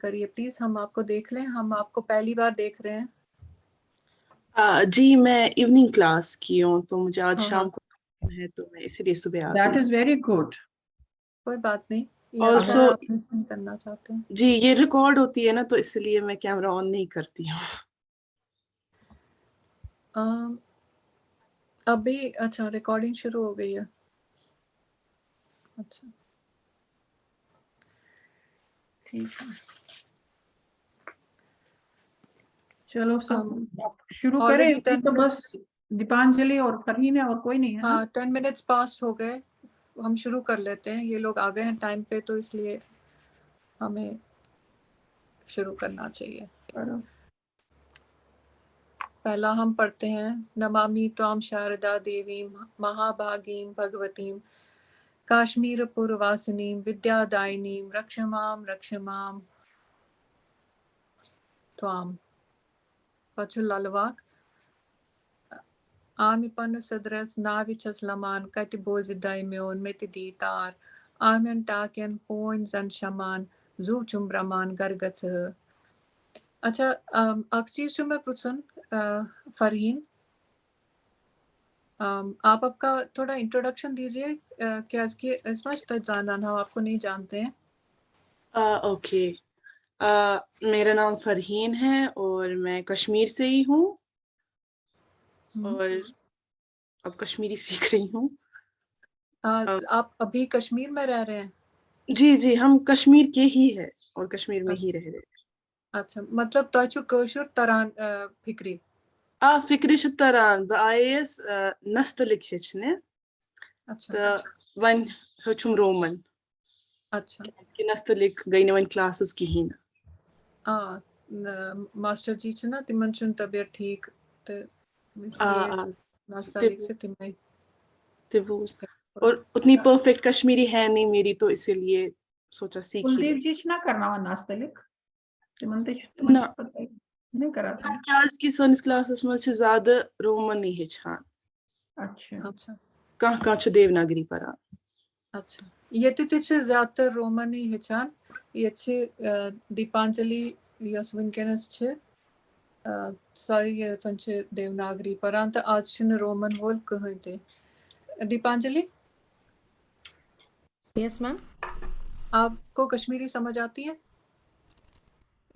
करिए प्लीज, हम आपको देख लें, हम आपको पहली बार देख रहे हैं। जी मैं इवनिंग क्लास की हूँ, तो मुझे आज हाँ शाम हाँ, को काम है, तो मैं इसीलिए सुबह आ That गई। is very good. कोई बात नहीं, ये अगर ऑल्सो आप मिस नहीं करना चाहते हैं। जी ये रिकॉर्ड होती है ना, तो इसलिए मैं कैमरा ऑन नहीं करती हूँ। अम, अभी अच्छा रिकॉर्डिंग शुरू हो गई है। अच्छा ठीक है। चलो सब आप शुरू करें। ऑलरेडी अभी 10 तो बस मिनट्स, दीपांजलि और फरहीन है और कोई नहीं है ना? हाँ 10 मिनट्स पास्ट हो गए, हम शुरू कर लेते हैं। ये लोग आ गए हैं टाइम पे, तो इसलिए हमें शुरू करना चाहिए। करो। पहला हम पढ़ते हैं, नमामि त्वां शारदा देवीं महाभागीं भगवतीं काश्मीरपुरवासिनीं विद्यादायिनीं रक्षमां त्वां। Pachulalwak, Amipan Sadras Navichas Laman, Katibozidaimeon, Metiditar, Amen Taken, Points and Shaman, Zuchum Brahman, Gargatsa. अच्छा अक्सी जो मैं पूछूं फरहीन, आप आपका थोड़ा इंट्रोडक्शन दीजिए कि आज की इसमें तो जानना हम आपको नहीं जानते हैं। ओके, मेरा नाम फरहीन है और मैं कश्मीर से ही हूँ, और अब कश्मीरी सीख रही हूँ। आप अभी कश्मीर में रह रहे हैं? जी जी, हम कश्मीर के ही है और कश्मीर में ही रह रहे हैं। अच्छा, मतलब तो कशुर तरान फिक्री फिक्री छ तरन बह आयस नस्तलिक हेचने, अच्छा तो वन हेचुम रोमन अच्छा कि नस्तलिक गई वन क्लासेस कहीं ना। आ मास्टर जी से ना तिमन चुन तबियत ठीक, तो इसलिए नास्तालिक से तिमई तिवुस और उतनी परफेक्ट कश्मीरी है नहीं मेरी, तो इसीलिए सोचा सीख ही कुलदीप ले। जी ना करना वा नास्तलिक तिमंते ना पता ही नहीं कराते। क्याज कि सनिस क्लासेस में से ज्यादा रोमन नहीं हेछान, अच्छा अच्छा कहाँ कहाँ छ देवनागरी पढ़ा। अच्छा, ये तो ज्यादातर रोमन ही हेचान, ये दीपांजलि यस विनकेनस सॉरी ये संचे देवनागरी परांत आज छिन रोमन वोल कहीं थे। Deepanjali, yes ma'am. आपको कश्मीरी समझ आती है?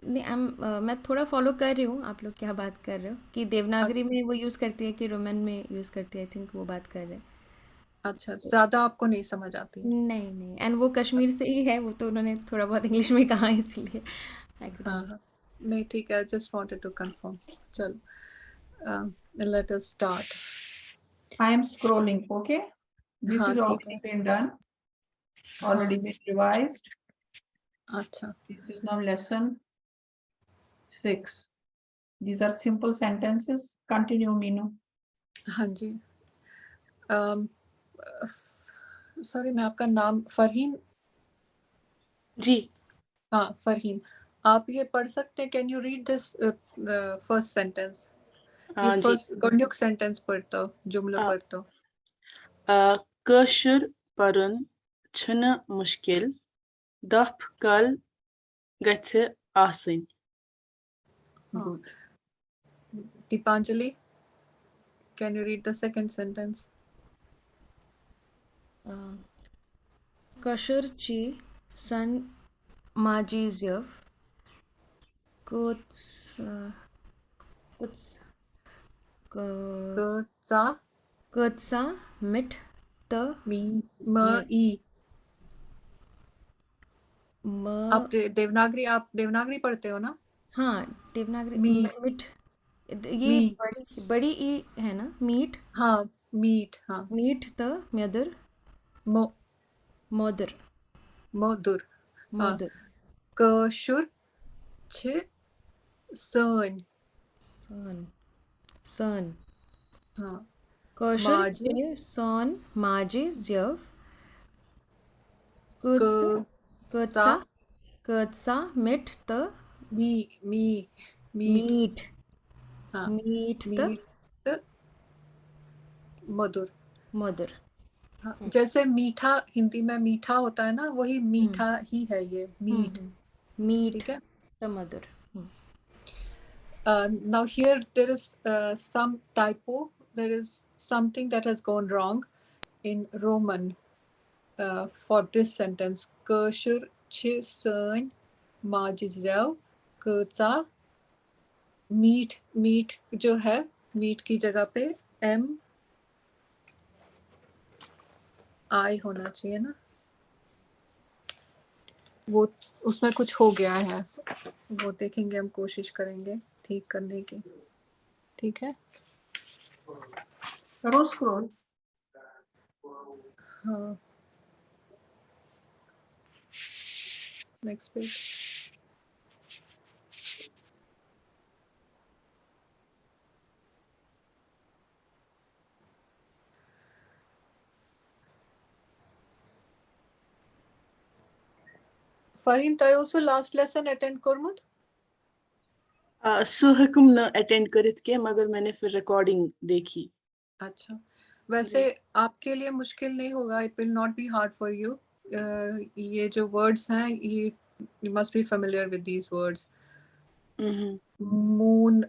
नहीं मैं थोड़ा फॉलो कर रही हूँ, आप लोग क्या बात कर रहे हो कि देवनागरी अच्छा में वो यूज़ करती है कि रोमन में यूज़ करती है, आई थिंक वो बात कर रहे हैं। अच्छा, ज्यादा आपको नहीं समझ आती है? नहीं नहीं, एंड वो कश्मीर से ही है, वो तो उन्होंने थोड़ा बहुत इंग्लिश में कहा है, इसलिए आई कुड हाँ हाँ, नहीं ठीक है, जस्ट वांटेड टू कंफर्म। चलो let us start. I am scrolling. Okay, this हाँ is ठीक है। already been done, हाँ already been revised. अच्छा This is now lesson 6. These are simple sentences. Continue, Meenu. हाँ जी, सॉरी मैं आपका नाम फरहीन, जी हाँ फरहीन, आप ये पढ़ सकते हैं? Can you read this first sentence? ये जी फर्स्ट गणयुक सेंटेंस पढ़ता हो, जुमला पढ़ता हो। कशुर परन छन मुश्किल, दफ कल गथे आसिन। Good. Deepanjali, can you read the second sentence? कशर ची सन माजीज़यव कुछ कुछ चा कुछसा मिट त मी म ई। आप देवनागरी पढ़ते हो ना? हाँ देवनागरी मी मिट, ये मी बड़ी बड़ी ई है ना, मीट हाँ मीट हाँ मीट त म्यदर मो मोदर मोदुर हाँ। मोदर कशुर छ सन सन सन हाँ कौशल माजे के सोन माजे ज्यव क चा कुत्सा कुत्सा मिट त मी मी मीट हाँ मीट त मीट मधुर। मदर। हाँ, जैसे मीठा हिंदी में मीठा होता है ना, वही मीठा ही है ये, मीट। मीठ ठीक है। समधुर। Now here there is some typo. There is something that has gone wrong in Roman for this sentence. Kosher chisen majizel kutsa meat, meat जो है मीट की जगह पे एम आई होना चाहिए ना, वो उसमें कुछ हो गया है, वो देखेंगे, हम कोशिश करेंगे ठीक करने की। ठीक है। करो स्क्रॉल। हाँ, नेक्स्ट पेज। फरीन तयोसु लास्ट लेसन अटेंड कोरमुत? सो हकुम न अटेंड करित के, मगर मैंने फिर रिकॉर्डिंग देखी। अच्छा, वैसे आपके लिए मुश्किल नहीं होगा, it will not be hard for you. ये जो वर्ड्स हैं, ये you must be familiar with these words. Moon,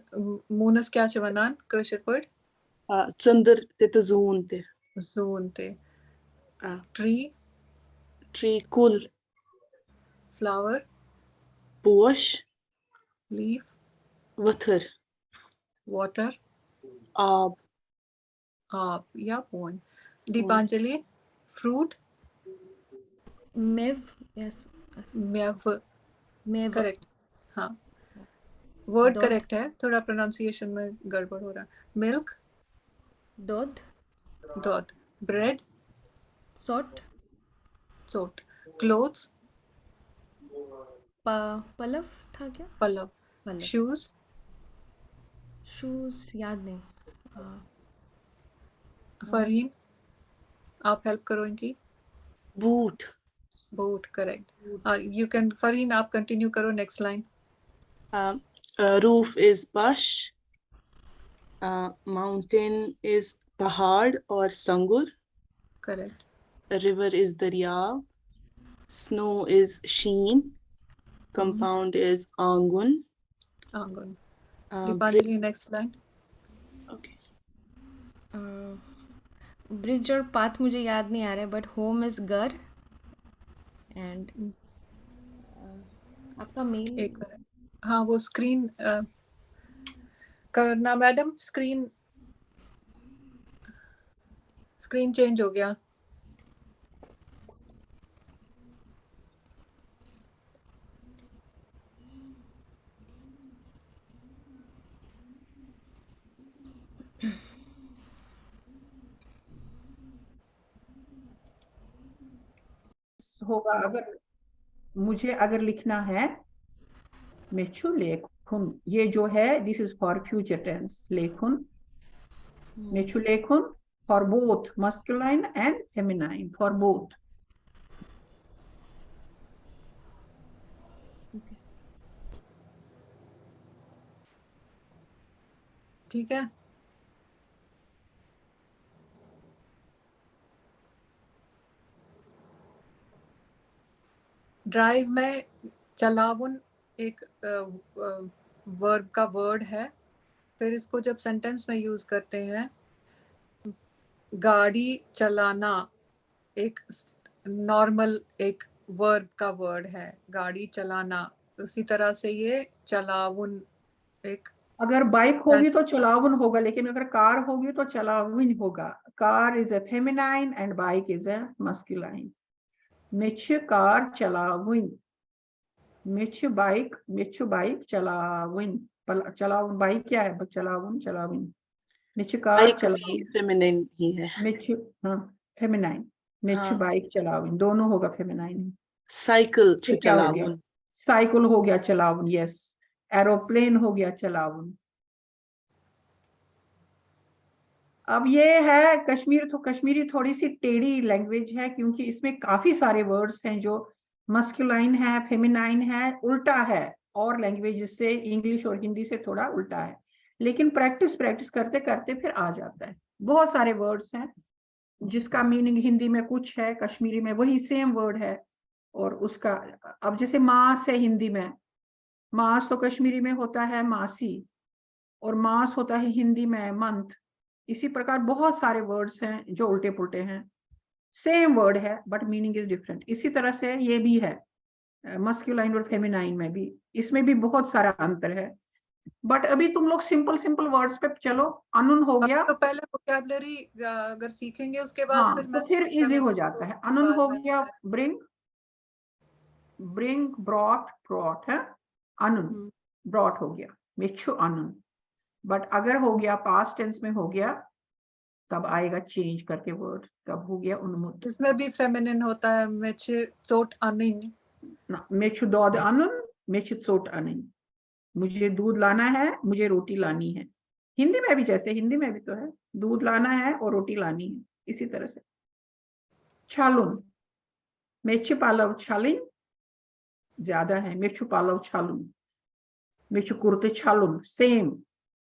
moons क्या चवनान कशर पर? चंदर ते तो जून ते। जोन ते। ट्री, ट्री कुल। फ्लावर, पोश। लीफ, वथर। वाटर, आब। आप या पोन। दीपांजलि, फ्रूट, मेव, यस, मेव, मेव, करेक्ट। हाँ, वर्ड दूध, करेक्ट है, थोड़ा प्रोनाउंसिएशन में गड़बड़ हो रहा है। मिल्क, दूध, दूध। ब्रेड, सोट, सोट। क्लोथ्स, पलव था क्या? पलव। पलव। शूज, शूज याद नहीं। फरहीन आप हेल्प करो इनकी। Boot. Boot, correct. You can, Farheen आप कंटिन्यू करो नेक्स्ट लाइन। रूफ इज बश। माउंटेन इज पहाड़ और संगुर। करेक्ट। रिवर इज दरिया। स्नो इज शीन। कंपाउंड इज आंगुन। आंगन। Bridge. Deepanjali next line. Okay. Bridge और पाथ मुझे याद नहीं आ रहा है, बट होम इज घर। एंड आपका मेल एक मिनट, हाँ वो स्क्रीन करना मैडम, स्क्रीन स्क्रीन चेंज हो गया। होगा अगर मुझे अगर लिखना है मेचू लेखुन, ये जो है this is for future tense. लेखुन, मेचू लेखुन for both masculine and feminine, for both. ठीक है। ड्राइव में चलावन एक वर्ब का वर्ड है, फिर इसको जब सेंटेंस में यूज करते हैं, गाड़ी चलाना एक नॉर्मल एक वर्ब का वर्ड है, गाड़ी चलाना। उसी तरह से ये चलावन एक, अगर बाइक होगी तो चलावन होगा, लेकिन अगर कार होगी तो चलाविन होगा। Car is a feminine and bike is a masculine. मिच कार चलाविन, मिच बाइक चलाविन। चलावन बाइक क्या है? चलावन, चलाविन। मिच कार बाइक भी चलाविन, फेमिनिन ही है। मिच, हाँ फेमिनाइन। मिच हाँ। बाइक चलाविन, दोनों होगा फेमिनाइन। साइकिल ये छु क्या हो गया? चलावन। साइकिल हो गया चलावन, यस। एरोप्लेन हो गया चलावन। अब ये है कश्मीर, तो कश्मीरी थोड़ी सी टेढ़ी लैंग्वेज है, क्योंकि इसमें काफी सारे वर्ड्स हैं जो मस्कुलाइन है, फेमिनाइन है, उल्टा है, और लैंग्वेज से इंग्लिश और हिंदी से थोड़ा उल्टा है। लेकिन प्रैक्टिस प्रैक्टिस करते करते फिर आ जाता है। बहुत सारे वर्ड्स हैं, जिसका मीनिंग हिंदी में कुछ है, कश्मीरी में वही सेम वर्ड है। और उसका, अब जैसे मास है हिंदी में, मास तो कश्मीरी में होता है मासी, और मास होता है हिंदी में मंथ। इसी प्रकार बहुत सारे वर्ड्स हैं जो उल्टे पुल्टे हैं, सेम वर्ड है बट मीनिंग इज डिफरेंट। इसी तरह से ये भी है मस्कुलाइन और फेमिनाइन में भी, इसमें भी बहुत सारा अंतर है। बट अभी तुम लोग सिंपल सिंपल वर्ड्स पे चलो। अनुन हो गया, तो पहले वोकैबुलरी अगर सीखेंगे उसके बाद हाँ फिर तो फिर इजी हो जाता है। अनुन बाद हो में गया, ब्रिंग, ब्रिंग, ब्रॉट, ब्रॉट है अनुन, ब्रॉट हो गया मिच्छु अनुन। बट अगर हो गया पास्ट टेंस में हो गया, तब आएगा चेंज करके वर्ड, तब हो गया उन्मुत। इसमें भी फेमिनिन होता है, मेचे चोट अनिन। मेछु दौद अनुन, मेछु चोट अनिन, मुझे दूध लाना है, मुझे रोटी लानी है। हिंदी में भी, जैसे हिंदी में भी तो है, दूध लाना है और रोटी लानी है, इसी तरह से। छालुन, मेछु पालव छालिन, ज्यादा है, मेछु पालव छालुन, मेछु कुर्ते छालुन, सेम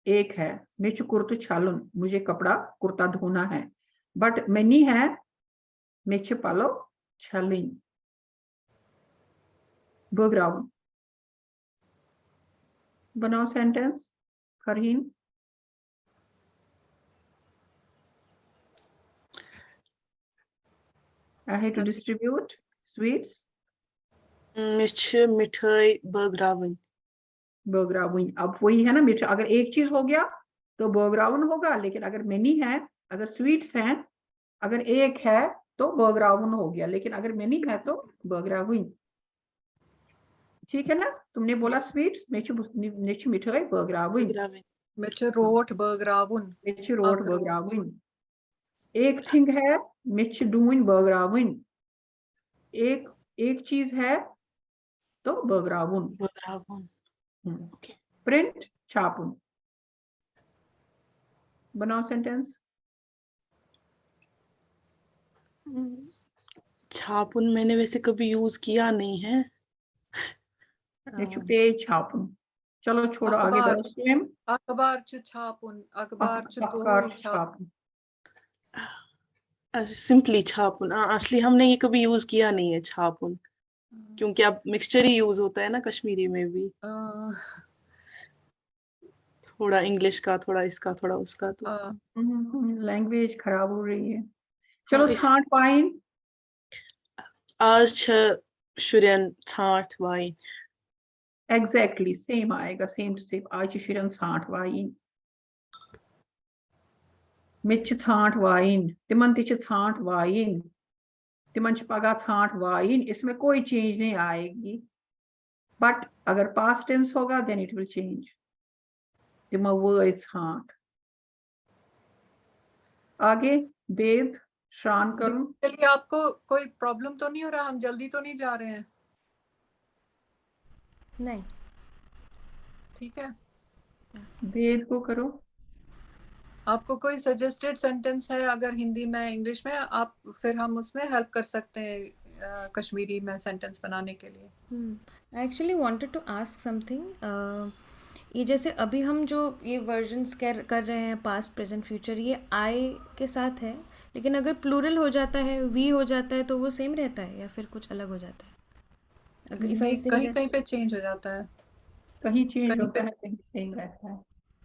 एक है। मेछु कुर्ते छालुन, मुझे कपड़ा कुर्ता धोना है। बट मैनी है मेछु पालव छालिन। बैकग्राउंड बनाओ sentence Farheen. I had to distribute sweets. मिर्च मिठाई बगरावन। बर्गराउन, अब वही है ना मीठा। अगर एक चीज हो गया तो बर्गराउन होगा, लेकिन अगर मेनी है, अगर स्वीट्स हैं, अगर एक है तो बर्गराउन हो गया, लेकिन अगर मेनी है तो बर्गराउन। ठीक है ना? तुमने बोला स्वीट्स, मेचु मिठाई बर्गराउन, बगरावन। मेचे रोट बर्गरावन। मेचु रोट बर्गराउन। एक थिंग है मेचु डूइन बर्गराउन, एक एक चीज है तो बर्गराउन। बगरावन। प्रिंट छापुन, बनाओ सेंटेंस। छापुन मैंने वैसे कभी यूज किया नहीं है। मेचु पेज छापुन। चलो छोड़ो, आगे अखबार, बढ़ो। स्वयं अखबार च छापुन, अखबार च अखबार दो छाप। छापुन। सिंपली छापुन। असली हमने ये कभी यूज किया नहीं है छापुन, क्योंकि अब मिक्सचर ही यूज होता है ना कश्मीरी में भी, थोड़ा इंग्लिश का, थोड़ा इसका, थोड़ा उसका। तो लैंग्वेज खराब हो रही है। चलो हाँ, छांट वाइन। आज शुरन छाठ वाइन। एग्जैक्टली सेम आएगा, सेम टू सेम। आज शिरन छांट वाइन, मिच छांट वाइन, तिमन तिच छांट वाइन, तिमन पगा छांट वाइन। इसमें कोई चेंज नहीं आएगी। बट अगर पास्ट टेंस होगा देन इट विल चेंज। तिम वो छांट। आगे वेद श्रान करूं। चलिए, आपको कोई प्रॉब्लम तो नहीं हो रहा? हम जल्दी तो नहीं जा रहे हैं? नहीं। ठीक है। वेद को करो। आपको कोई सजेस्टेड सेंटेंस है अगर हिंदी में, इंग्लिश में, आप फिर हम उसमें हेल्प कर सकते हैं कश्मीरी में सेंटेंस बनाने के लिए। I actually wanted to ask something. ये जैसे अभी हम जो ये वर्जन्स कर रहे हैं, पास्ट प्रेजेंट फ्यूचर, ये आई के साथ है, लेकिन अगर प्लूरल हो जाता है, वी हो जाता है, तो वो सेम रहता है या फिर कुछ अलग हो जाता है? अगर if I नहीं, say कहीं that- कहीं पे चेंज हो जाता है। कहीं चेंज कहीं होता पे, है, कहीं सेम रहता है।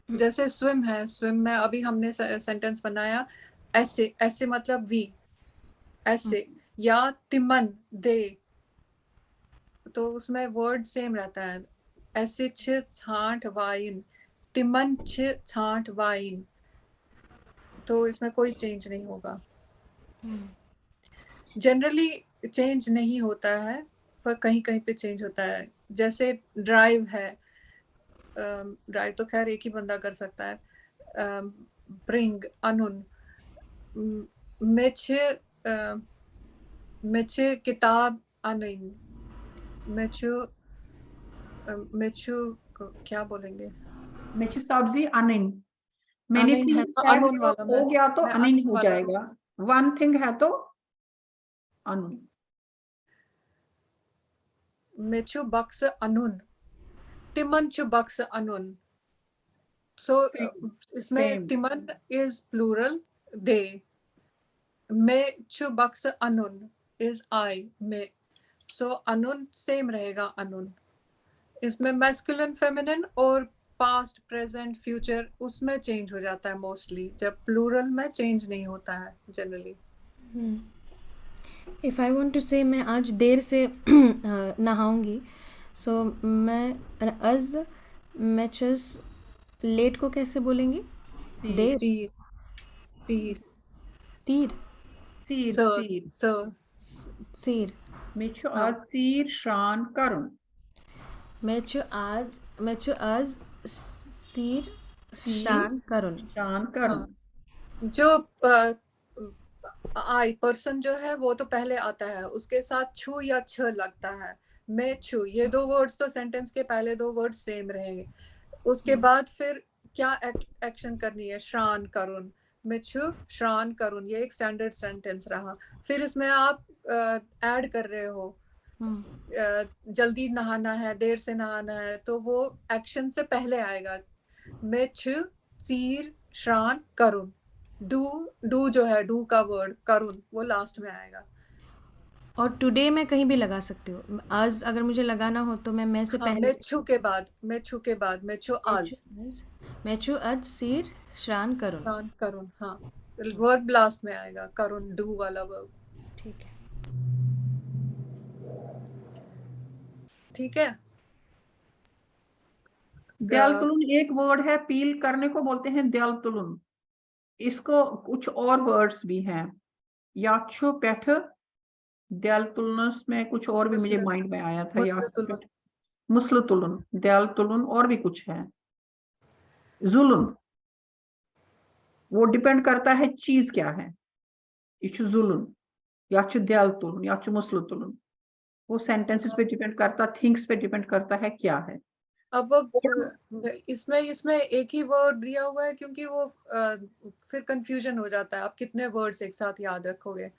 जैसे स्विम है, स्विम में अभी हमने सेंटेंस बनाया ऐसे, ऐसे मतलब वी, ऐसे, या तिमन दे, तो उसमें वर्ड सेम रहता है। ऐसे छ छांट वाइन, तिमन छ छांट वाइन, तो इसमें कोई चेंज नहीं होगा। जनरली चेंज नहीं होता है, पर कहीं कहीं पे चेंज होता है। जैसे ड्राइव है, ड्राइव तो खैर एक ही बंदा कर सकता है। ब्रिंग अनुन, मेछे मेछे किताब अनिन, मेछू मेछू क्या बोलेंगे? मेचु सब्जी अनिन। मैनी अनिन है, थिंग्स है, अनुन वाला हो गया तो मैं अनिन अनुन हो वाला। जाएगा। वन थिंग है तो अनुन। मेछू बक्स अनुन, तिमन चु बक्स अनुन। सो इसमें Same. तिमन is plural, they, Me chu baksa anun is I. Me. So anun same रहेगा anun. इसमें masculine feminine और past present future उसमें change हो जाता है mostly, जब plural में change नहीं होता है generally. If I want to say मैं आज देर से नहाऊंगी, सो मैं अज मैचेस लेट को कैसे बोलेंगे? देर, Seer, seer, तीर, Seer, sir, seer. sir. सीर। Meçhu हाँ. ad seer şan karun. मैं चु आज सीर शान करुण। Şan karun. हाँ. जो आई पर्सन जो है वो तो पहले आता है, उसके साथ छू या छ लगता है। मैं छू, ये दो वर्ड्स तो सेंटेंस के पहले दो वर्ड्स सेम रहेंगे। उसके बाद फिर क्या एक्शन करनी है? श्रान करुण, मैं छू श्रान करुण, ये एक स्टैंडर्ड सेंटेंस रहा। फिर इसमें आप ऐड कर रहे हो जल्दी नहाना है, देर से नहाना है, तो वो एक्शन से पहले आएगा। मैं छू चीर श्रान करुण। डू जो है, डू का वर्ड करुण, वो लास्ट में आएगा। और टुडे मैं कहीं भी लगा सकती हूँ। आज अगर मुझे लगाना हो तो मैं से हाँ, पहले मैं छू के बाद, मैं छू के बाद, मैं छू आज मैं छु आज सीर श्रान करुण। श्रान करुण। हाँ, वर्ब लास्ट में आएगा, करुण डू वाला वर्ब। ठीक है। ठीक है। दयालतुलन एक वर्ड है, पील करने को बोलते हैं दयालतुलन। इसको कुछ और वर्ड्स भी हैं, याक्षु पेठ, दयालतुलनस में कुछ और भी मुझे माइंड में आया था, मुस्लितुलन, मुस्लतुलन, दयालतुलन और भी कुछ है। जुल्म, वो डिपेंड करता है चीज क्या है। इशु जुल्म, याक्षु दयालतुलन, याक्षु मुस्लतुलन, वो सेंटेंसेस पे डिपेंड करता, थिंग्स पे डिपेंड करता है क्या है। अब इसमें एक ही वर्ड दिया हुआ है, क्योंकि वो फिर कंफ्यूजन हो जाता है, आप कितने वर्ड्स एक साथ याद रखोगे।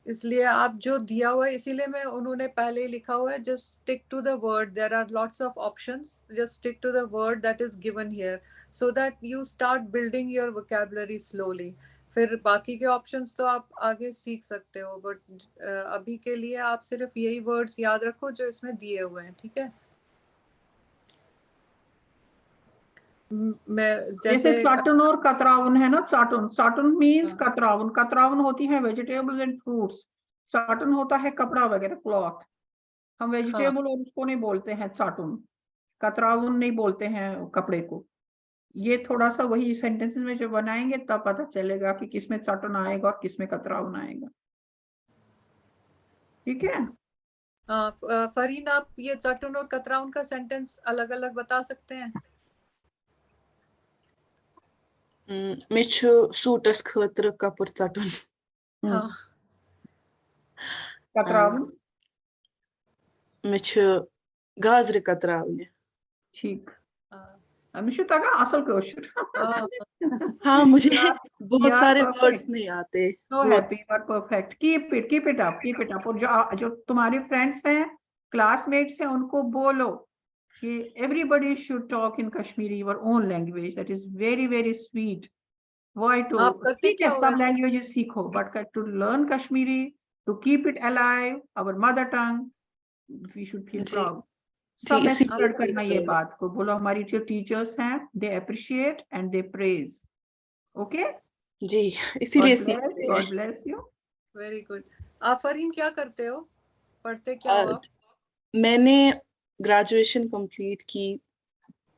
इसलिए आप जो दिया हुआ है, इसीलिए मैं उन्होंने पहले ही लिखा हुआ है, just stick to the word, there are lots of options, just stick to the word that is given here, so that you start building your vocabulary slowly. फिर बाकी के ऑप्शंस तो आप आगे सीख सकते हो, बट अभी के लिए आप सिर्फ यही वर्ड्स याद रखो जो इसमें दिए हुए हैं। ठीक है। मैं जैसे चाटुन और कतराउन है ना, चाटुन, चाटुन मीन्स हाँ. कतराउन, कतराउन होती है वेजिटेबल्स एंड फ्रूट्स, चाटुन होता है कपड़ा वगैरह, क्लॉथ। हम वेजिटेबल और उसको नहीं बोलते हैं चाटुन, कतराउन नहीं बोलते हैं कपड़े को। ये थोड़ा सा वही सेंटेंसेस में जो बनाएंगे तब पता चलेगा कि किसमें चाटुन आएगा और किसमें कतराउन आएगा। ठीक है। फरीन, आप ये चाटुन और कतराउन का सेंटेंस अलग अलग बता सकते हैं? मिछु सूटस खतर कपुर चटुन। हाँ. कतराउन, मिछु गाजर कतराउन। ठीक। मिशु तगा असल क्वेश्चन। हाँ, मुझे बहुत सारे वर्ड्स नहीं आते। So happy, you are perfect. Keep it up, keep it up. और जो तुम्हारे फ्रेंड्स हैं, क्लासमेट्स हैं, उनको बोलो कि everybody should talk in Kashmiri, your own language. That is very very sweet. Why to? आप करते ठीक है, क्या हो सब वैसे? languages सीखो, but to learn Kashmiri, to keep it alive, our mother tongue, we should feel ji, proud. जी, सब में इसीलिए स्प्रेड करना सीख ये रहे हैं। बात को, बोलो हमारी जो टीचर्स हैं, they appreciate and they praise. Okay? जी, इसीलिए God सीख bless, रहे God हैं। bless you. Very good. आप फरीन क्या करते हो? पढ़ते क्या हो आप? मैंने ग्रेजुएशन कंप्लीट की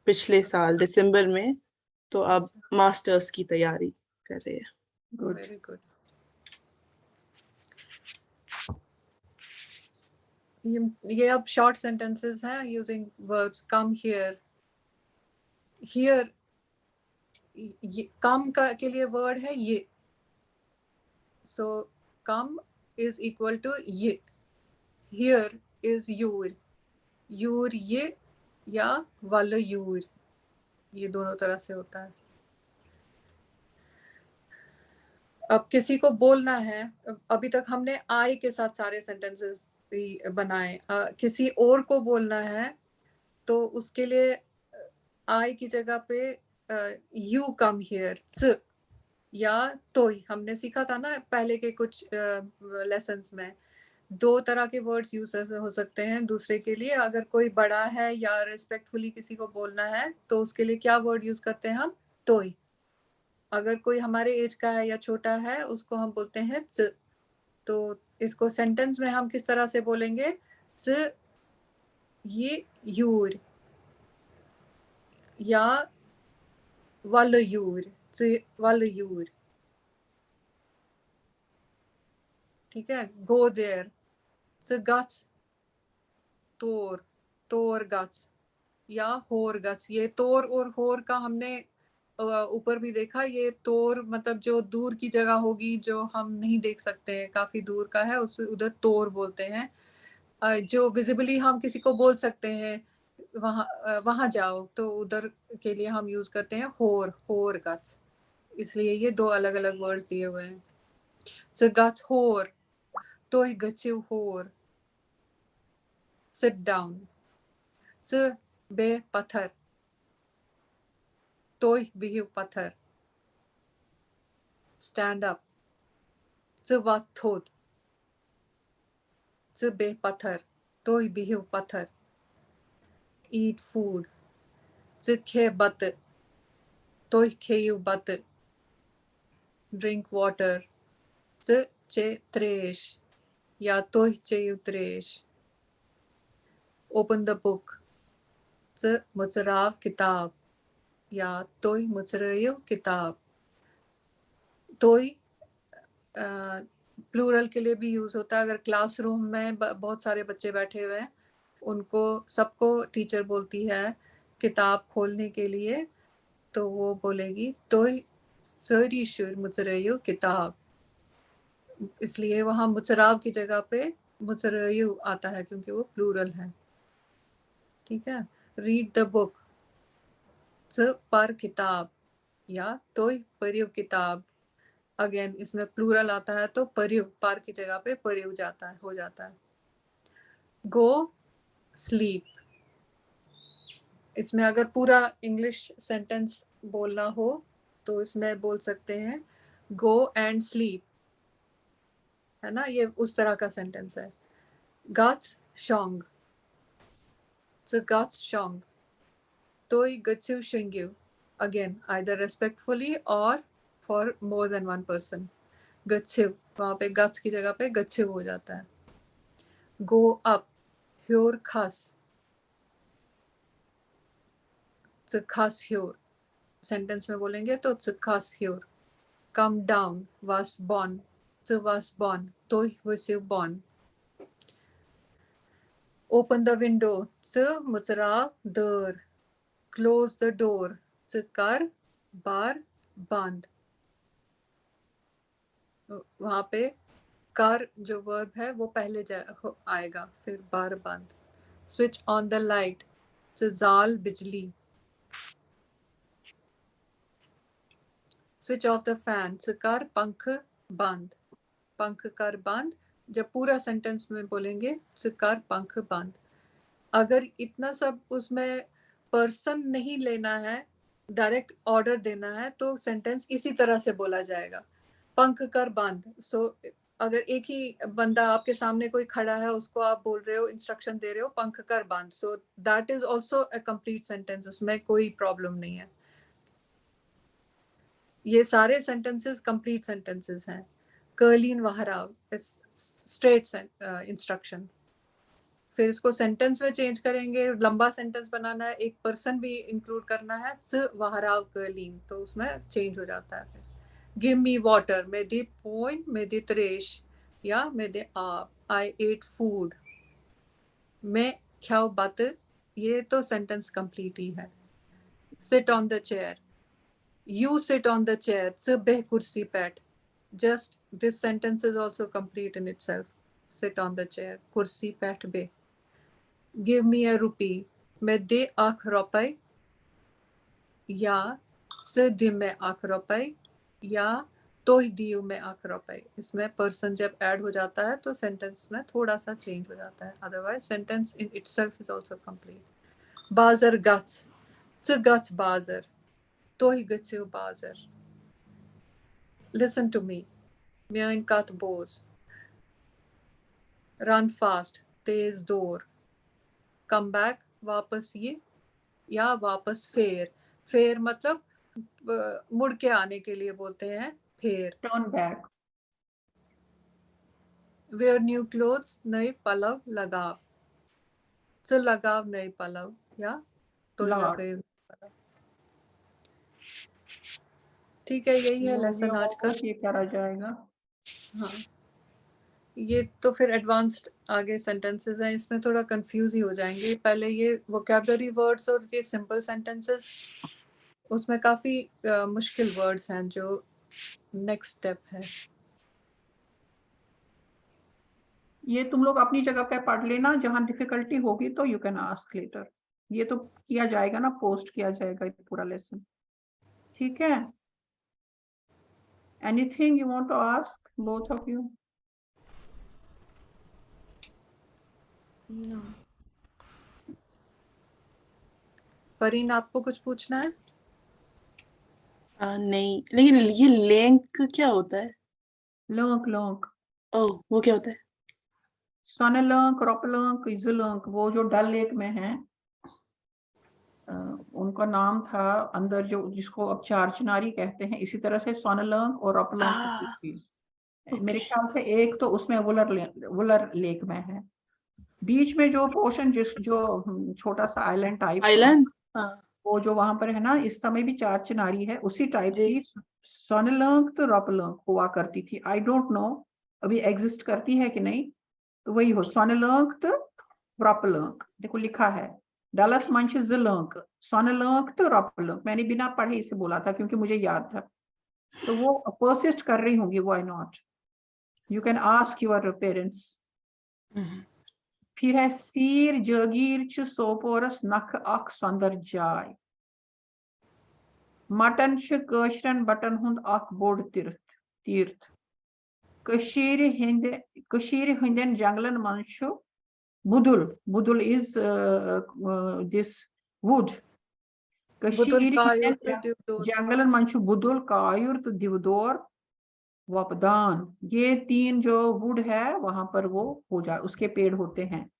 पिछले साल दिसंबर में, तो अब मास्टर्स की तैयारी कर रहे हैं। Good. Very good. ये अब शॉर्ट सेंटेंसेस हैं using verbs come here. Here, ये कम का के लिए वर्ड है ये, सो कम इज इक्वल टू ये। हियर इज यूर, यूर ये या वाल यूर, ये दोनों तरह से होता है। अब किसी को बोलना है, अभी तक हमने आई के साथ सारे सेंटेंसेस बनाए, किसी और को बोलना है तो उसके लिए आई की जगह पे यू कम हियर, या तोय, हमने सीखा था ना पहले के कुछ लेसन्स में, 2 तरह के वर्ड्स यूज हो सकते हैं दूसरे के लिए। अगर कोई बड़ा है या रिस्पेक्टफुली किसी को बोलना है तो उसके लिए क्या वर्ड यूज करते हैं हम? तोय। अगर कोई हमारे एज का है या छोटा है उसको हम बोलते हैं च। तो इसको सेंटेंस में हम किस तरह से बोलेंगे? च ये यूर या वाल यूर, च वाल यूर। ठीक है, गो देयर, च गच तोर, तोर गच या होर गच। ये तोर और होर का हमने ऊपर भी देखा। ये तोर मतलब जो दूर की जगह होगी, जो हम नहीं देख सकते, काफी दूर का है, उसे उधर तोर बोलते हैं। जो विजिबली हम किसी को बोल सकते हैं वहां जाओ, तो उधर के लिए हम यूज करते हैं होर, होर गच। इसलिए ये 2 अलग अलग वर्ड्स दिए हुए हैं। च गच होर, तोय गचिव होर, सिट डाउन। च बे पत्थर, तोय बिहिव पत्थर। stand up, च वा थोद, च बे पत्थर, तोय बिहिव पत्थर। eat food, च खे बत, तोय खेयु बत। drink water, च चे त्रेश या तोय चेयु त्रेश। open the book, च मुचराव किताब या तोय मुचरयु किताब। तोय प्लूरल के लिए भी यूज होता है। अगर क्लासरूम में बहुत सारे बच्चे बैठे हुए हैं, उनको सबको टीचर बोलती है किताब खोलने के लिए, तो वो बोलेगी तोय सरीशुर मुचरयु किताब। इसलिए वहां मुचराव की जगह पे मुचरयु आता है क्योंकि वो प्लूरल है। ठीक है, रीड द बुक, च पर किताब या तोय परिव किताब। अगेन इसमें प्लूरल आता है तो परिव, पार की जगह पे परिव जाता है, हो जाता है। गो स्लीप, इसमें अगर पूरा इंग्लिश सेंटेंस बोलना हो तो इसमें बोल सकते हैं गो एंड स्लीप, है ना, ये उस तरह का सेंटेंस है। गच शोंग, च गच शोंग, तोय गच्यु शिंग्यू। अगेन आइदर रेस्पेक्टफुली और for more than one person. गच्छिव, वहां पे गच की जगह पे गच्छिव हो जाता है। गो अप, ह्योर खस, च खस ह्योर। सेंटेंस में बोलेंगे तो च खस ह्योर। कम डाउन, वास बॉर्न, च वास बॉर्न, तोय वसिव बॉर्न। ओपन द विंडो, च मुचराव दर। क्लोज द डोर, च कर बार बंद। वहां पे कर जो वर्ब है वो पहले आएगा, फिर बार बंद। स्विच ऑन द लाइट, च जाल बिजली। स्विच ऑफ द फैन, च कर पंख बंद, पंख कर बंद। जब पूरा सेंटेंस में बोलेंगे च कर पंख बंद। अगर इतना सब उसमें पर्सन नहीं लेना है, डायरेक्ट ऑर्डर देना है, तो सेंटेंस इसी तरह से बोला जाएगा, पंख कर बंद। सो अगर एक ही बंदा आपके सामने कोई खड़ा है, उसको आप बोल रहे हो, इंस्ट्रक्शन दे रहे हो पंख कर बंद, so that is also a complete sentence, उसमें कोई प्रॉब्लम नहीं है। ये सारे सेंटेंसेस कंप्लीट सेंटेंसेस हैं। कर्लीन वहराव, स्ट्रेट इंस्ट्रक्शन। फिर इसको सेंटेंस में चेंज करेंगे, लंबा सेंटेंस बनाना है, एक पर्सन भी इंक्लूड करना है, च वहराव कर्लीन, तो उसमें चेंज हो जाता है। गिव मी वाटर, में दे पोइन, में दे त्रेश या में दे आप। आई एट फूड, मैं ख्याव बात, ये तो सेंटेंस कंप्लीट ही है। Sit on the chair, you sit on the chair, च बेह कुर्सी PAT. Just this sentence is also complete in itself. Sit on the chair, कुर्सी पैट बे। गिव मी अ रुपी, में दे आख रुपए या च दि में आख रुपए या तोह दियो में आख रुपए। इसमें पर्सन जब ऐड हो जाता है तो सेंटेंस में थोड़ा सा चेंज हो जाता है, otherwise sentence in itself is also complete. बाजर गच, च गच बाजर, तोह गचिव बाजर। listen to me. Mein kat boz. Run fast. तेज दौड़. Come back. वापस ये या वापस फेर. फेर मतलब मुड़ के आने के लिए बोलते हैं फेर. Turn back. Wear new clothes. नए पलव लगाव. So लगाव नए पलव या तो Lord. लगे. ठीक है, यही है वो लेसन आज का. ये करा जाएगा. हाँ, ये तो फिर एडवांस्ड आगे सेंटेंसेस हैं, इसमें थोड़ा कंफ्यूज ही हो जाएंगे. पहले ये वोकैबुलरी वर्ड्स और ये सिंपल सेंटेंसेस, उसमें काफी मुश्किल वर्ड्स हैं जो नेक्स्ट स्टेप है. ये तुम लोग अपनी जगह पे पढ़ लेना, जहां डिफिकल्टी होगी तो यू कैन आस्क लेटर. ये तो किया जाएगा ना, पोस्ट किया जाएगा ये पूरा लेसन. ठीक है. Anything you want to ask both of you? No. Fareen, आपको कुछ पूछना है? नहीं, लेकिन ये लिंक क्या होता है? लंक लंक. ओह, वो क्या होता है? सोनेलंक, रोपलंक, इजलंक, वो जो डल लेक में है, उनका नाम था अंदर, जो जिसको अब चार चिनारी कहते हैं. इसी तरह से सोनेलंक और रोपलंक थी. मेरे ख्याल से एक तो उसमें वुलर लेक में है. बीच में जो पोर्शन जो छोटा सा आइलैंड टाइप, आइलैंड, वो जो वहां पर है ना, इस समय भी चार चिनारी है. उसी टाइप की सोनेलंक तो रोपलंक हुआ करती थी. आई डोंट नो अभी एग्जिस्ट करती है कि नहीं. तो वही हो, सोनेलंक तो रोपलंक. देखो लिखा है डलस मंच जिलंक, सोनेलंक तो रोपलंक. मैंने बिना पढ़े इसे बोला था क्योंकि मुझे याद था. तो वो परसिस्ट कर रही होंगी. Why not? You can ask your parents. फिर है सीर जगीर च सोपोरस नख अख सुंदर जाय. मटन च कशरन बटन हुंद अख बोड़ तीर्थ. कशीर हिंदन जंगलन मन छु बुदुल. Budul is this wood. बुदुल कायुर तो दिवदोर. जंगलन मंशु बुदुल कायुर तो दिवदोर वपदान. ये तीन जो वुड है वहां पर वो हो जाए, उसके पेड़ होते हैं.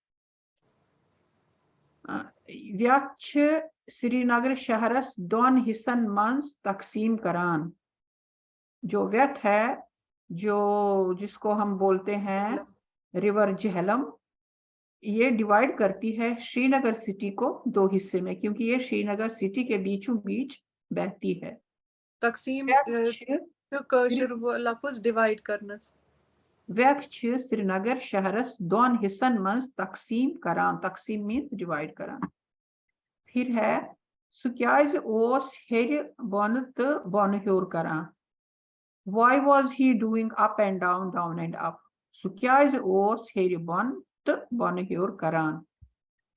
व्यक्ष श्रीनगर शहरस दोन हिस्सन मंस तकसीम करान. जो व्यथ है, जो जिसको हम बोलते हैं रिवर झेलम, ये डिवाइड करती है श्रीनगर सिटी को दो हिस्से में, क्योंकि ये श्रीनगर सिटी के बीचों बीच बहती है. तकसीम तो कशर लफ्ज डिवाइड करनस. व्यक्ष श्रीनगर शहरस दोन हिस्सन मंस तकसीम करान. तकसीम मीन्स डिवाइड करान. फिर है सुक्याज ओस हेर बन तो बन ह्योर करान. Why was he doing up and down, down and up? सुक्याज ओस हेर बन तो बन ह्योर करान.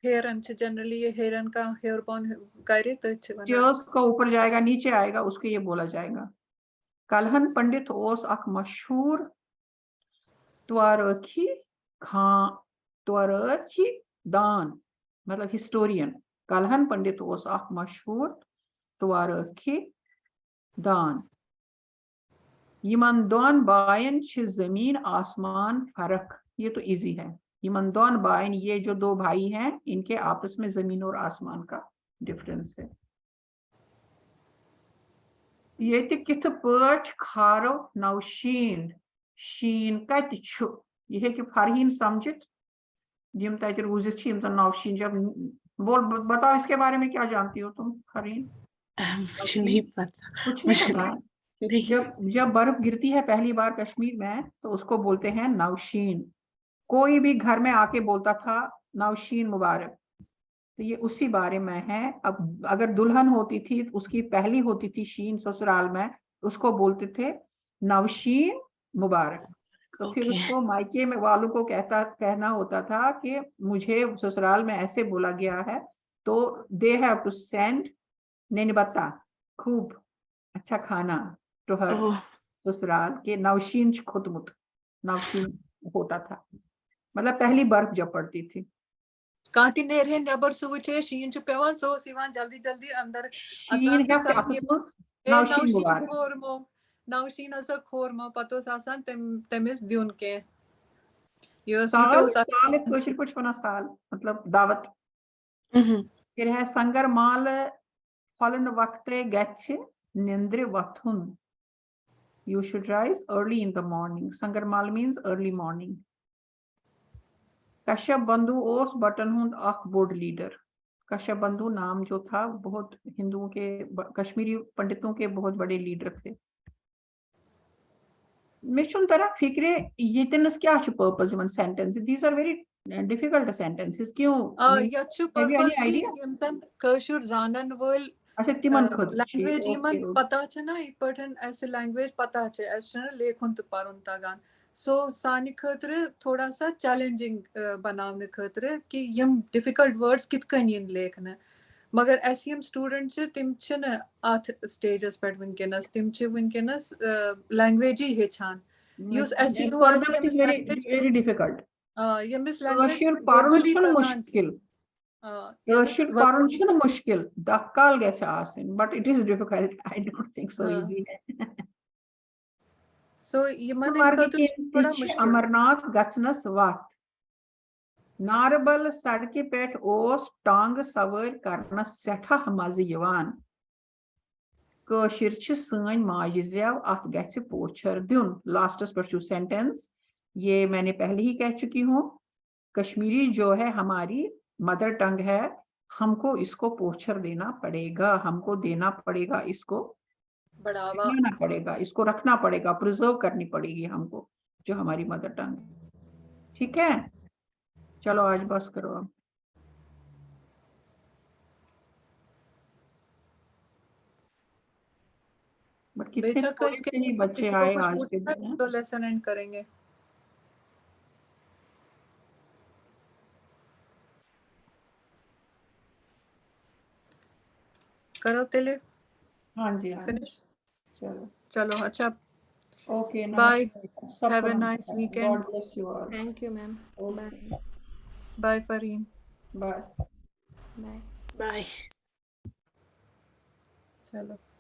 हेरन से जनरली ये हेरन का हेयर बॉन करे तो अच्छे बना. जो उसका ऊपर जाएगा नीचे आएगा उसको ये बोला जाएगा. कलहन पंडित ओस अख मशहूर त्वारखी खां त्वारखी दान, मतलब हिस्टोरियन. कलहन पंडित ओस अख मशहूर त्वारखी दान. यमन दोन बायन छ जमीन आसमान फर्क. ये तो इजी है. यमन दोन बायन, ये जो दो भाई हैं, इनके आपस में जमीन और आसमान का डिफरेंस है. ये किथ पट खारो नौशीन शीन कत छु. ये कि फरहीन समझित जिम तत रूजित छिम तो नौशीन. जब बोल बताओ इसके बारे में क्या जानती हो तुम फरहीन? मुझे नहीं पता. कुछ नहीं पता. नहीं. जब बर्फ गिरती है पहली बार कश्मीर में तो उसको बोलते हैं नौशीन. कोई भी घर में आके बोलता था नौशीन मुबारक. तो ये उसी बारे में है. अब अगर दुल्हन होती थी, उसकी पहली होती थी शीन ससुराल में, उसको बोलते थे नौशीन मुबारक. तो फिर उसको मायके में वालों को कहना होता था कि मुझे ससुराल में ऐसे बोला गया है, तो दे हैव टू सेंड नेनबत्ता, खूब अच्छा खाना, टू हर ससुराल के. नौशीन खुदमुत नौशीन होता था, मतलब पहली बर्फ जब पड़ती थी. कांति नेरे नबर सुवचे शीन छु पेवन सो सिवान जल्दी जल्दी अंदर शीन है नौशीन मुबारक. Navsheen asa khorma patos asan temis dyun ke. Yos साल ito sa साल एक क्वेश्चन कुछ बना साल मतलब दावत Mhm. फिर है संगर माल फलन वक्ते गच्छ निंद्र वथुन you should rise early in the morning sangar mal means early morning Kashyap बंधु ओस बटन हुंद अख बोर्ड लीडर कश्यप बंधु नाम जो था बहुत हिंदुओं के कश्मीरी पंडितों के बहुत बड़े लीडर थे मिशन तरह फिक्रे ये तनस क्या छु purpose one sentence these are very difficult sentences क्यों yachu have you any purpose ki idea yimsan kashur zanan wol अच्छा तिमन खुद language okay iman pata छ ना एक पर्टन ऐसे language पता छ ऐसे ना लेखुन तो पारुन तगान सो सानी खतर थोड़ा सा चैलेंजिंग बनावने खतर कि यम डिफिकल्ट वर्ड्स कित कन लेखना मगर एस यम स्टूडेंट छ तिम छ न अथ स्टेजस पे वनकनस तिम छ वनकनस लैंग्वेज ही हेछान यूस एसईओ for एस them it यम is very difficult यमिस लैंग्वेज कश्मीर पारुन वर्बली छन तगान मुश्किल यमिस कश्मीर पारुन छन मुश्किल दक्काल गछ आसन but it is difficult I don't think so easy so Yemen मार्ग खतर के थोड़ा पिछ मुश्किल अमरनाथ गचनस वत नारबल सड़के पेट ओस टांग सवार करनस सेठा मज़ यवान कशिर छ सैन माज जेव अत गछ पोछर दुन लास्टस पर सेंटेंस ये मैंने पहले ही कह चुकी हूँ कश्मीरी जो है हमारी मदर टंग है हमको इसको पोछर देना पड़ेगा हमको देना पड़ेगा इसको बढ़ावा खिलाना पड़ेगा इसको रखना पड़ेगा प्रिजर्व करनी पड़ेगी हमको जो हमारी मदर टंग है ठीक है चलो आज बस करो अब बट कितने बेशक थोड़े इसके से ही बाद बच्चे किसी को आए कुछ आज के पूछना दिन है तो लेसन एंड करेंगे करो तेले हाँ जी हाँ जी फिनिश चलो चलो अच्छा ओके बाय नमस्ते सबको हैव अ नाइस नमस्कार weekend God bless you all thank you ma'am bye bye Fareen bye bye Bye. चलो